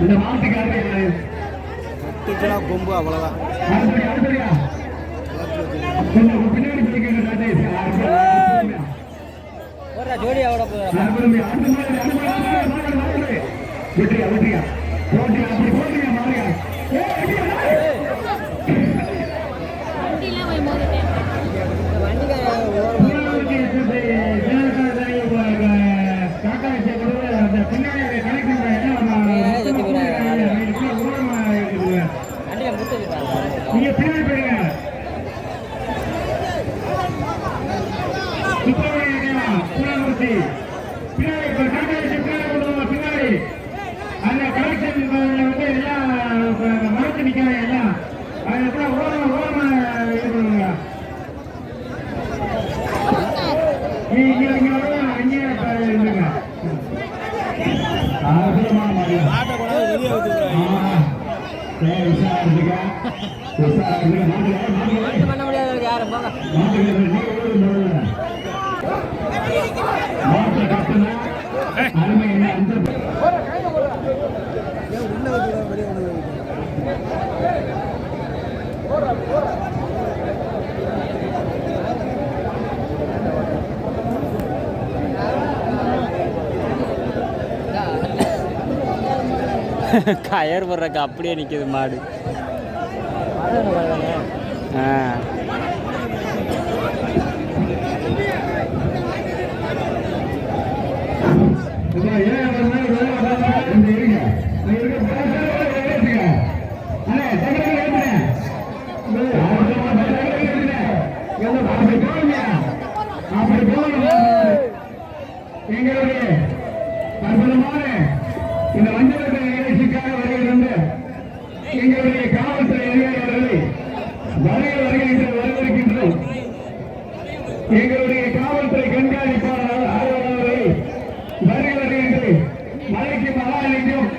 இந்த மாட்டுக்காரே கொம்பு அவ்வளவுதான். ஜோடியா வெற்றியா வெற்றியா போட்டியா அப்படி போட்டியா மாறியா நீங்க பின்னாடி போயிருங்க. பின்னாடி அந்த கலெக்ஷன் வந்து எல்லாம் மறைச்சு நிற்கிறாங்க. எல்லாம் அதுக்கப்புறம் ஓரமா இருக்கணுங்க. இங்க அங்கே இருந்துங்க. பண்ண முடியாது யாரும் கயர் போடுறக்கு அப்படியே நிற்கிது மாடு. எங்களுடைய அற்புதமான இந்த மஞ்சள் நிகழ்ச்சிக்காக வருகிறது எங்களுடைய காவல்துறை அதிகாரிகளை வருகின்ற வரவேற்கின்றோம். எங்களுடைய காவல்துறை கண்காணிப்பாளர் ஆய்வாளர்களை வருகின்ற மலைக்கு மகாலிங்கம்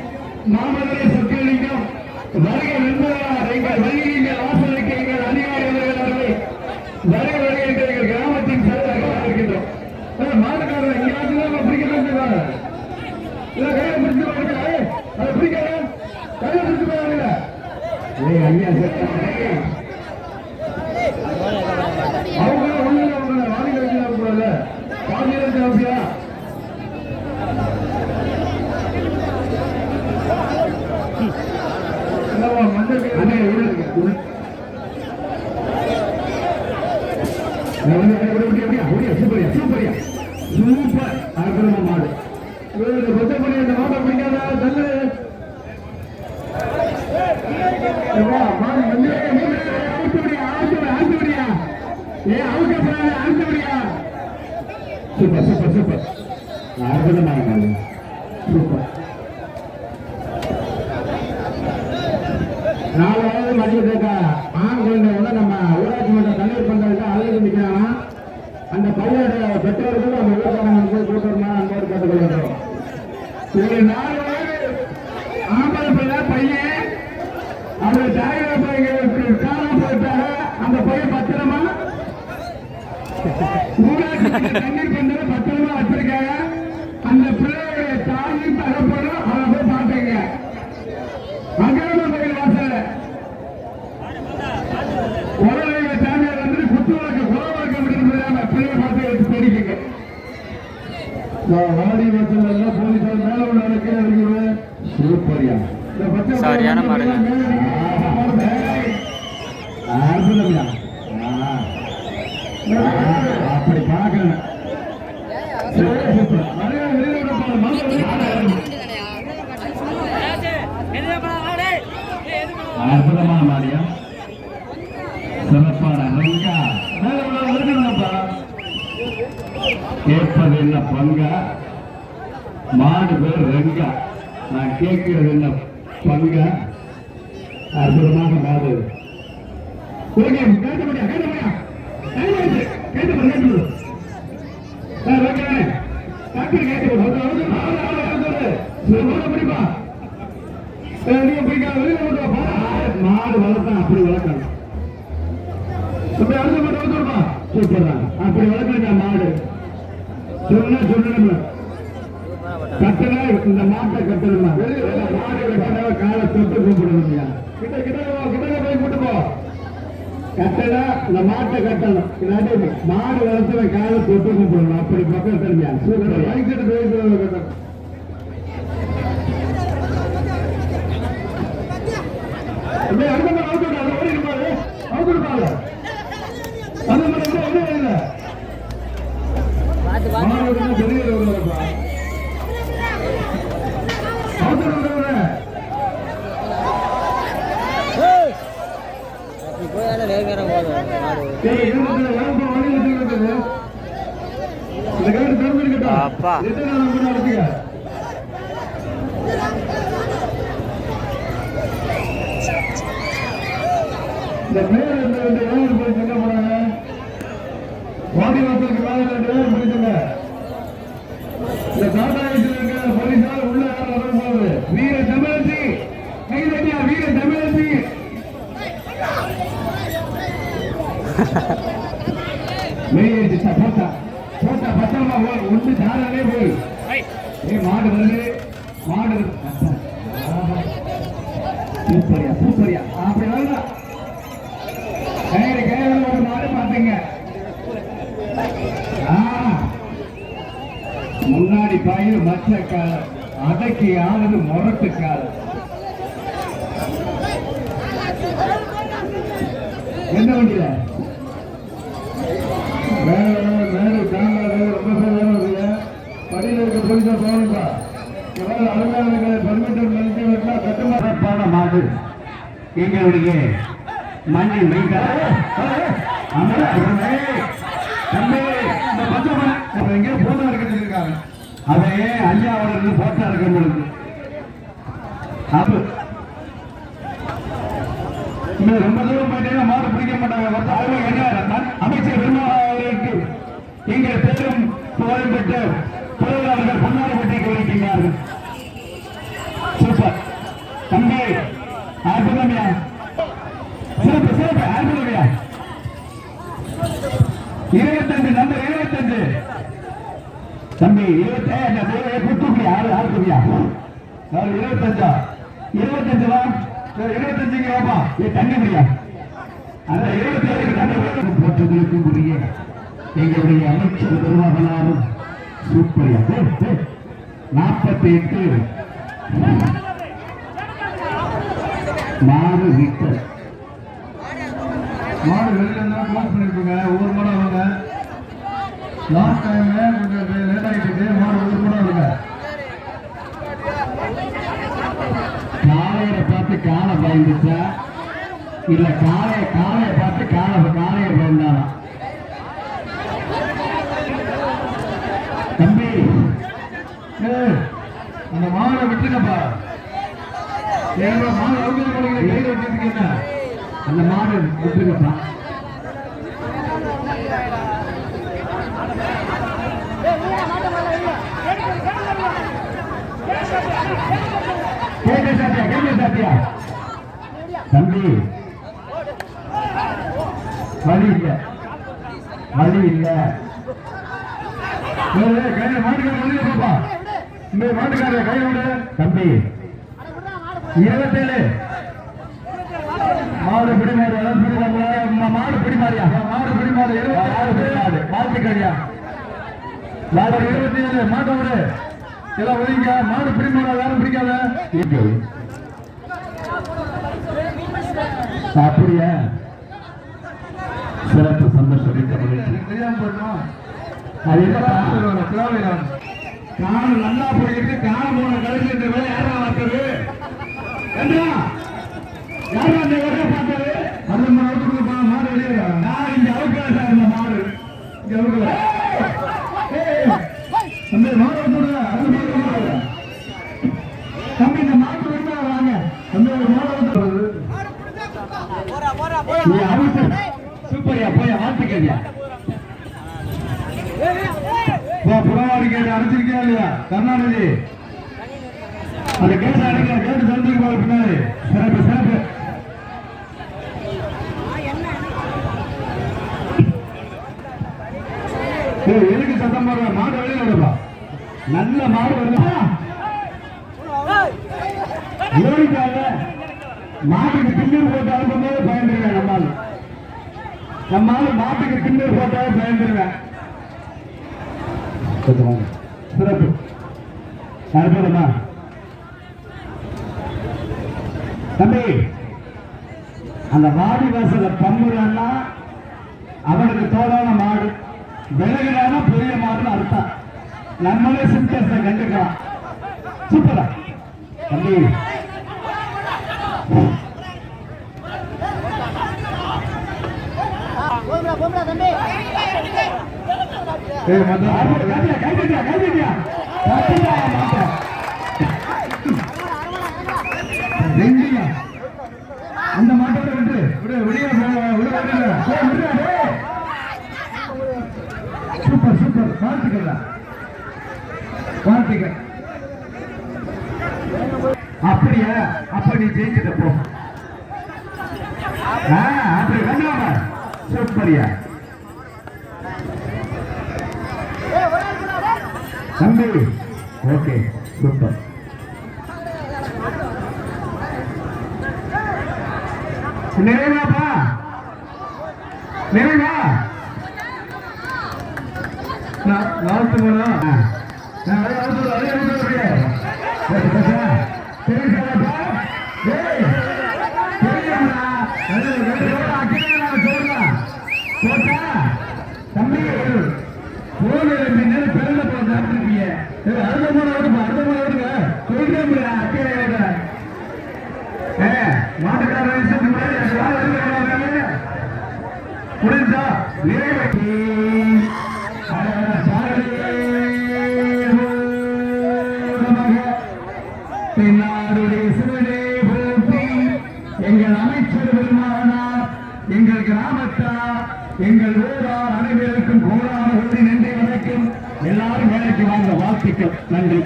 மாமதுரை சொற்கலிங்கம் வருகை நண்பர்களாக எங்கள் வருகின்ற வாசலுக்கு எங்கள் அதிகாரிகளை வருகின்ற எங்கள் கிராமத்தின் செயலாக இருக்கின்றோம். மாட்டுக்காரர் எங்கேயாவது பிடிக்கிறாங்க கையை பிடிச்சு அதை பிடிக்காத கையை பிடிச்சு போவாங்க. அவங்க ஒண்ணு வாடகை வைக்கிறாங்க பாதியா சூப்பரியா சூப்பரியா சூப்பர் அற்புதமா மாடு. பச்சைப்படி அந்த மாட்டை பிடிக்காத தள்ளு சூப்பர் சூப்பர் சூப்பர் அற்புதமான மாடு சூப்பர். நாலாவது மதியத்துக்கு ஆண் குழந்தை நம்ம ஊராட்சி மன்ற தலைவர் பண்றதுக்கு அழகு நிற்கிறாங்க. அந்த பையனோட பெற்றோர்கள் அந்த ஊர்காரங்க கூட்டமா அன்போடு கேட்டுக்கொள்கிறோம். ஒரு 4 வயது ஆம்பளை பிள்ளை பையன் அவருடைய தாயார் பையனுக்கு காலம் போயிட்டாங்க. அந்த பையன் பத்திரமா ஊராட்சி தண்ணீர் பந்தல பத்திரமா வச்சிருக்காங்க. அந்த பிள்ளையுடைய தாயும் தகப்படும் அதை போய் பார்த்தீங்க. அங்கேயும் கோயில் வாசல் உடனே சாமியார் வந்து குத்துவழக்கு குலவழக்கம் அப்படின்னு பிள்ளைய பார்த்து எடுத்து தெரிவிக்க வாடி வாசல் எல்லாம் போலீசார் மேல உள்ள நடக்கிறது. சூப்பரியா சரியான மாடுங்க. அப்படி பார்க்கணும். அற்புதமான மாடியா சிறப்பான கேட்பது என்ன பங்கா மாடு பேர் ரெங்கா. நான் கேட்கிறது என்ன பங்கா. அற்புதமாக மாடு கேட்டு முடியா கேட்டு முடியா கேட்டு முடிப்பா மாடு வளர்த்தா அப்படி வளர்க்கணும். சூப்பர் தான். அப்படி வளர்க்குறீங்க மாடு. சொல்லணும் கட்டணா இந்த மாட்டை கட்டணுமா மாடு கட்டணா காலை தொட்டு கூப்பிடணும்யா. கிட்ட போய் கூட்டு போ. கட்டணா இந்த மாட்டை கட்டணும். இல்லாட்டி மாடு வளர்த்து காலை தொட்டு கூப்பிடணும். அப்படி பக்கம் தெரியா சூப்பர். கட்டணும் அப்பா இந்த மேல இந்த 2 ஏழு போய் சொல்ல போறாங்க. வாடி வாசலுக்கு மேல 2 ஏழு போயிட்டுங்க. இந்த தாத்தாயத்தில் இருக்கிற போலீசார் உள்ள வரும்போது வீர தமிழச்சி கைதட்டியா வீர தமிழச்சி மெய்யடிச்சா போட்டா பத்திரமா போய் ஒன்று தாரானே போய் மாடு வருது மாடு சூப்பரியா அப்படி வரலாம். கயிறு ஒரு மாடு பாத்தீங்க. முன்னாடி பாயில் மற்ற காலம் அடக்கி ஆனது முரட்டு காலம். என்ன வண்டியில படியில் இருக்க போலீஸா போகணும்பா. அலுவலக பர்மிஷன் கட்டுமான மாடு எங்களுடைய மண்ணின் எங்கே போட்டோ இருக்காங்க. அதே ஐயாவோட போட்டோ இருக்க பொழுது ரொம்ப தூரம் போயிட்டே மாடு பிடிக்க மாட்டாங்க. அமைச்சர் பெருமாளுக்கு எங்கள் பேரும் புகழ் பெற்று தொழிலாளர்கள் பொன்னாடிப்பட்டி கோரிக்கிறார்கள். சூப்பர் தம்பி அற்புதமையா சிறப்பு அற்புதமையா. 25 நம்பர் 25 தம்பி 25 புத்துக்குடியா 25 25 வாப்பா தண்ணி முடியா. அந்த 27 போற்றதற்கும் உரிய எங்களுடைய அமைச்சர் பெருமகனாரும் சூப்பரியா 48 மாடு விக்கல் மாடு வெளியில க்ளோஸ் பண்ணிருப்பாங்க. ஒவ்வொரு மாடம் அவங்க லாஸ்ட் டைம் கொஞ்சம் லேட் ஆகிட்டு மாடு ஒவ்வொரு மாடம் அவங்க காலையை பார்த்து காலை பயந்துச்சா இல்ல காலையை பார்த்து காலையை பயந்தானா. தம்பி அந்த மாடை விட்டுக்கப்பா. மாடு அவங்க கையில் வச்சிருக்கீங்க. அந்த மாடு விட்டுக்கப்பா. சாத்தியா தம்பி வழி இல்ல மாட்டுக்கார கையோட தம்பி 27 மாடு பிடிமாறு மாடு பிடிமாறியா மாடு பிடிமாறு 26 வாழ்த்துக்கடியா மாடு 27 மாட்டோட எல்லாம் ஒதுங்க. மாடு பிடிமாற யாரும் பிடிக்காத அப்படியா சிறப்பு சந்தோஷம். காலம் நல்லா போயிட்டு காலம் போன கடைசி இந்த வேலை யாரா பார்த்தது யாரா இந்த வேலையை பார்த்தது. அது மாடு வெளியே நான் இங்க அவுக்கல சார். இந்த மாடு இங்க அவுக்கல அந்த மாடு தம்பி இந்த மாட்டு வருமா வாங்க அந்த மாடு சூப்பரியா போய் வாழ்த்துக்கறியா புறவாடி கேட்டு அடைச்சிருக்கியா இல்லையா கருணாநிதி அந்த கேட்டு அடைக்க கேட்டு தந்துருக்கு போல பின்னாடி சிறப்பு எதுக்கு சத்தம் போடுற? மாடு வெளியில விடுப்பா. நல்ல மாடு வருதா? ஓடிட்டாங்க. மாட்டுக்கு திண்ணூர் போட்டு அனுப்பும் போது பயந்துருவேன். நம்மால் மாட்டுக்கு திண்ணூர் போட்டாலே பயந்துருவேன். சிறப்பு அற்புதமா தம்பி. அந்த வாடி வாசல பம்புறான்னா அவனுக்கு தோதான மாடு, விலகினானா பெரிய மாடுன்னு அர்த்தம். நம்மளே சிம்டர்ஸை கண்டுக்கலாம். சூப்பரா தம்பி. அந்த மாட்டோட விட்டு சூப்பர் சூப்பர். வாழ்த்துக்கள். அப்படியா? அப்ப நீ ஜெயிச்சுட்ட போ. அப்படி வேண்டாம. சூப்பரியா தம்பி. Okay super. நிறைவாப்பா, நிறைவா வாழ்த்து போனோம். தம்பி போன 2 நேரம் பிறந்த போல சாப்பிட்டுருக்கீங்க. அடுத்த முறை அக்கையோட மாட்டுக்கார புரிஞ்சா நிறைவேற்றி தென்னாடுடைய சிவனே போற்றி. எங்கள் அமைச்சர் பெருமானார், எங்கள் கிராமத்தார், எங்கள் ஊரார் அனைவருக்கும் கோடான நன்றி வணக்கம். எல்லாரும் வேலைக்கு வாங்க. வாழ்த்துக்கள். நன்றி.